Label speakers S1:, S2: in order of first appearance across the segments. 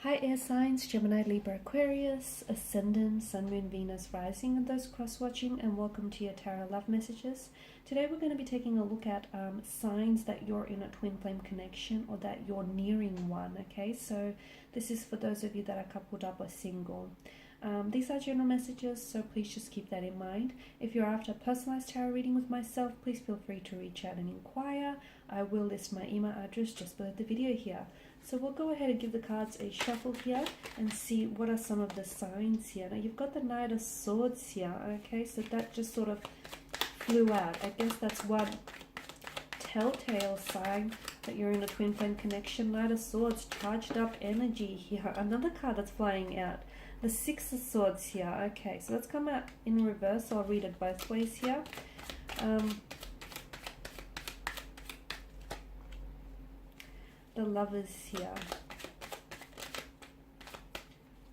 S1: Hi air signs, Gemini, Libra, Aquarius, Ascendant, Sun, Moon, Venus, Rising, and those cross-watching, and welcome to your Tarot Love Messages. Today we're going to be taking a look at signs that you're in a twin flame connection or that you're nearing one, okay? So this is for those of you that are coupled up or single. These are general messages, so please just keep that in mind. If you're after a personalized tarot reading with myself, please feel free to reach out and inquire. I will list my email address just below the video here. So we'll go ahead and give the cards a shuffle here and see what are some of the signs here. Now you've got the Knight of Swords here, okay, so that just sort of flew out. I guess that's one telltale sign that you're in a twin flame connection. Knight of Swords, charged up energy here. Another card that's flying out, the Six of Swords here. Okay, so let's come out in reverse. So I'll read it both ways here. The Lovers here.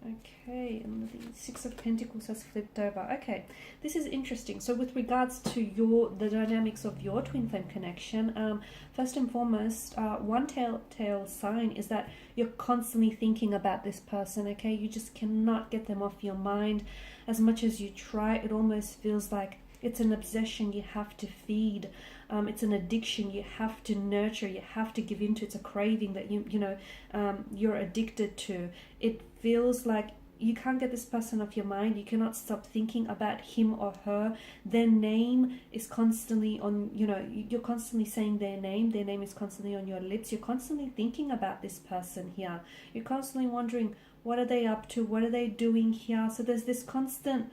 S1: Okay, and the Six of Pentacles has flipped over. Okay, this is interesting. So with regards to the dynamics of your twin flame connection, first and foremost, one telltale sign is that you're constantly thinking about this person, okay? You just cannot get them off your mind. As much as you try, it almost feels like it's an obsession you have to feed. It's an addiction you have to nurture, you have to give into. It's a craving that you're addicted to. It feels like you can't get this person off your mind. You cannot stop thinking about him or her. Their name is constantly on, you're constantly saying their name. Their name is constantly on your lips. You're constantly thinking about this person here. You're constantly wondering, what are they up to? What are they doing here? So there's this constant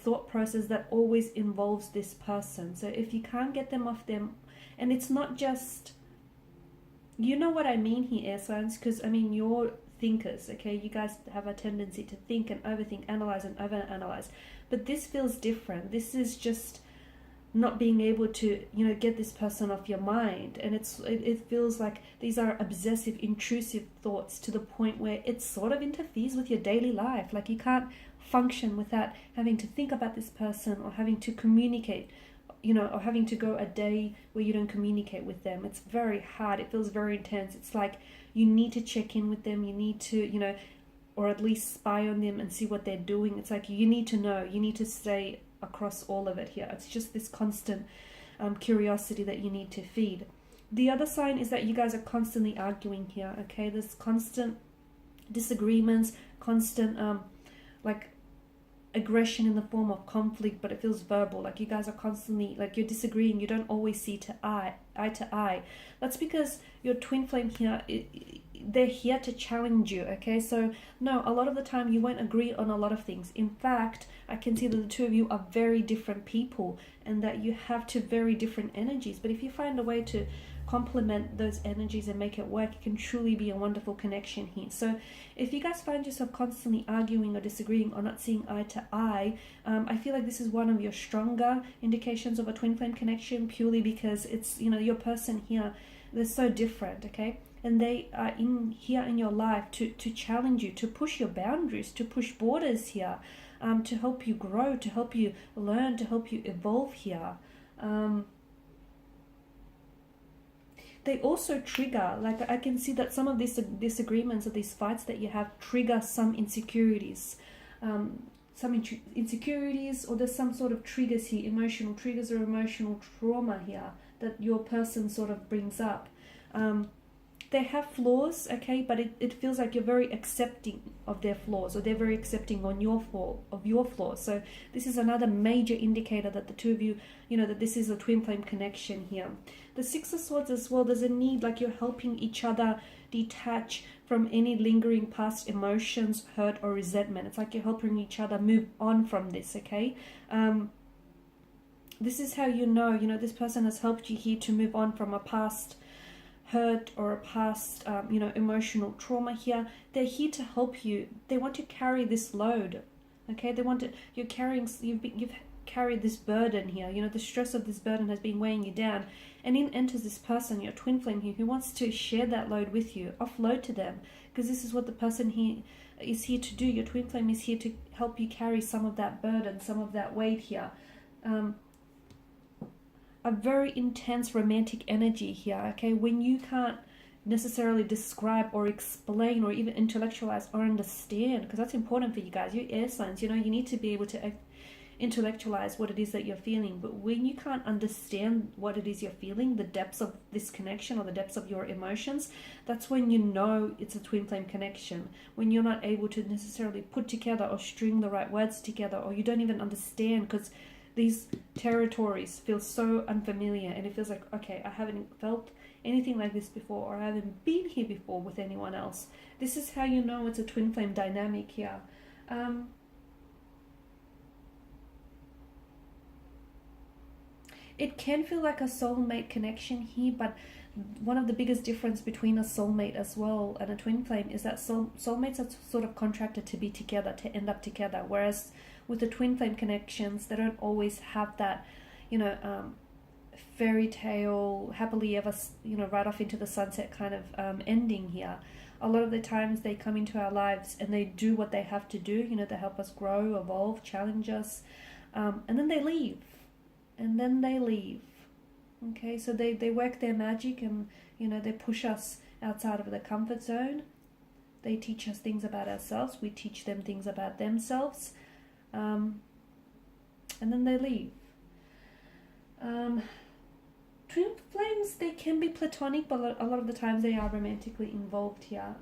S1: thought process that always involves this person. So if you can't get them off them, and it's not just, you know what I mean here, air signs, because I mean, you're thinkers, okay? You guys have a tendency to think and overthink, analyze and overanalyze, but this feels different. This is just not being able to, get this person off your mind, and it feels like these are obsessive, intrusive thoughts to the point where it sort of interferes with your daily life. Like you can't function without having to think about this person or having to communicate, or having to go a day where you don't communicate with them. It's very hard. It feels very intense. It's like you need to check in with them. You need to, or at least spy on them and see what they're doing. It's like you need to know. You need to stay across all of it here. It's just this constant curiosity that you need to feed. The other sign is that you guys are constantly arguing here, okay? There's constant disagreements, constant aggression in the form of conflict, but it feels verbal. Like you guys are constantly, like you're disagreeing. You don't always see eye to eye. That's because your twin flame here, they're here to challenge you, okay? So no, a lot of the time you won't agree on a lot of things. In fact, I can see that the two of you are very different people and that you have two very different energies. But if you find a way to complement those energies and make it work, it can truly be a wonderful connection here. So if you guys find yourself constantly arguing or disagreeing or not seeing eye to eye, I feel like this is one of your stronger indications of a twin flame connection, purely because it's, your person here, they're so different, okay? And they are here in your life to challenge you, to push your boundaries, to push borders here, to help you grow, to help you learn, to help you evolve here. They also trigger, like I can see that some of these disagreements or these fights that you have trigger some insecurities. Insecurities, or there's some sort of triggers here, emotional triggers or emotional trauma here that your person sort of brings up. They have flaws, okay, but it feels like you're very accepting of their flaws, or they're very accepting of your flaws. So this is another major indicator that the two of you, that this is a twin flame connection here. The Six of Swords as well, there's a need, like you're helping each other detach from any lingering past emotions, hurt or resentment. It's like you're helping each other move on from this, okay? This is how this person has helped you here to move on from a past hurt or a past emotional trauma here. They're here to help you. They want to carry this load, okay? You've carried this burden here. The stress of this burden has been weighing you down, and in enters this person, your twin flame here, who wants to share that load with you, offload to them, because this is what the person here is here to do. Your twin flame is here to help you carry some of that burden, some of that weight here. A very intense romantic energy here, okay? When you can't necessarily describe or explain or even intellectualize or understand, because that's important for you guys. You're air signs, you know, you need to be able to intellectualize what it is that you're feeling. But when you can't understand what it is you're feeling, the depths of this connection or the depths of your emotions, that's when you know it's a twin flame connection. When you're not able to necessarily put together or string the right words together, or you don't even understand, because these territories feel so unfamiliar, and it feels like, okay, I haven't felt anything like this before, or I haven't been here before with anyone else. This is how you know it's a twin flame dynamic here. It can feel like a soulmate connection here, but one of the biggest difference between a soulmate as well and a twin flame is that soulmates are sort of contracted to be together, to end up together, whereas with the twin flame connections, they don't always have that, you know, fairy tale, happily ever, you know, right off into the sunset kind of ending here. A lot of the times they come into our lives and they do what they have to do, you know, they help us grow, evolve, challenge us, and then they leave. And then they leave. Okay, so they work their magic, and, you know, they push us outside of the comfort zone. They teach us things about ourselves. We teach them things about themselves. And then they leave. Twin flames, they can be platonic, but a lot of the times they are romantically involved here.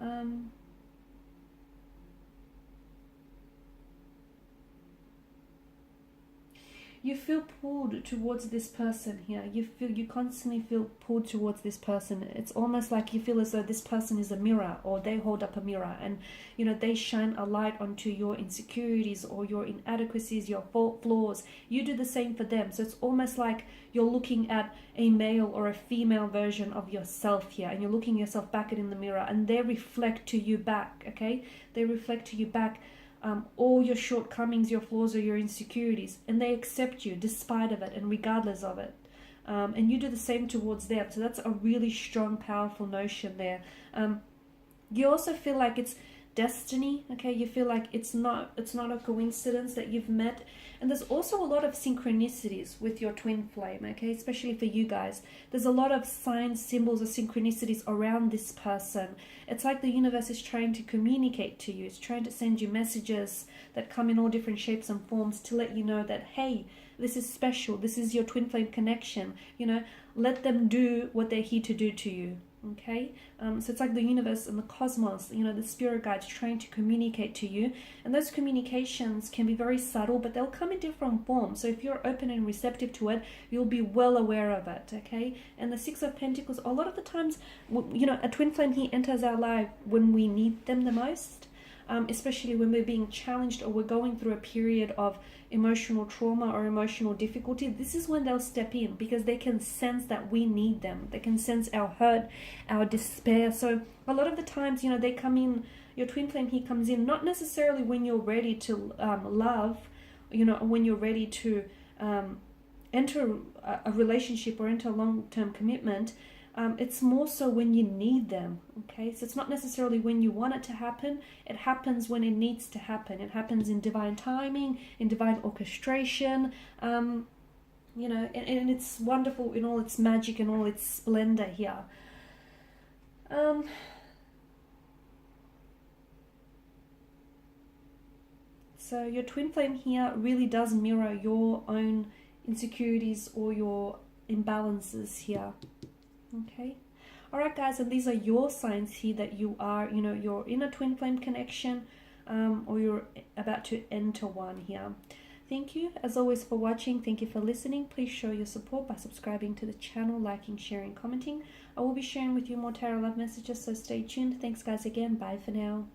S1: You feel pulled towards this person here. You constantly feel pulled towards this person. It's almost like you feel as though this person is a mirror, or they hold up a mirror, and, you know, they shine a light onto your insecurities or your inadequacies, your flaws. You do the same for them. So it's almost like you're looking at a male or a female version of yourself here, and you're looking yourself back in the mirror, and they reflect to you back, okay? They reflect to you back all your shortcomings, your flaws, or your insecurities, and they accept you despite of it and regardless of it. And you do the same towards them. So that's a really strong, powerful notion there. You also feel like it's destiny, okay? You feel like it's not a coincidence that you've met. And there's also a lot of synchronicities with your twin flame, okay? Especially for you guys. There's a lot of signs, symbols, or synchronicities around this person. It's like the universe is trying to communicate to you. It's trying to send you messages that come in all different shapes and forms to let you know that, hey, this is special. This is your twin flame connection. You know, let them do what they're here to do to you. Okay, so it's like the universe and the cosmos, you know, the spirit guides trying to communicate to you, and those communications can be very subtle, but they'll come in different forms. So if you're open and receptive to it, you'll be well aware of it. Okay, and the Six of Pentacles, a lot of the times, you know, a twin flame here enters our life when we need them the most, especially when we're being challenged or we're going through a period of emotional trauma or emotional difficulty. This is when they'll step in, because they can sense that we need them. They can sense our hurt, our despair. So a lot of the times, you know, they come in, your twin flame here comes in, not necessarily when you're ready to love, you know, when you're ready to enter a relationship or enter a long-term commitment. It's more so when you need them, okay? So it's not necessarily when you want it to happen. It happens when it needs to happen. It happens in divine timing, in divine orchestration, you know, and it's wonderful in all its magic and all its splendor here. So your twin flame here really does mirror your own insecurities or your imbalances here. Okay, all right, guys, and these are your signs here that you are, you know, you're in a twin flame connection, or you're about to enter one here. Thank you, as always, for watching. Thank you for listening. Please show your support by subscribing to the channel, liking, sharing, commenting. I will be sharing with you more tarot love messages, so stay tuned. Thanks, guys, again. Bye for now.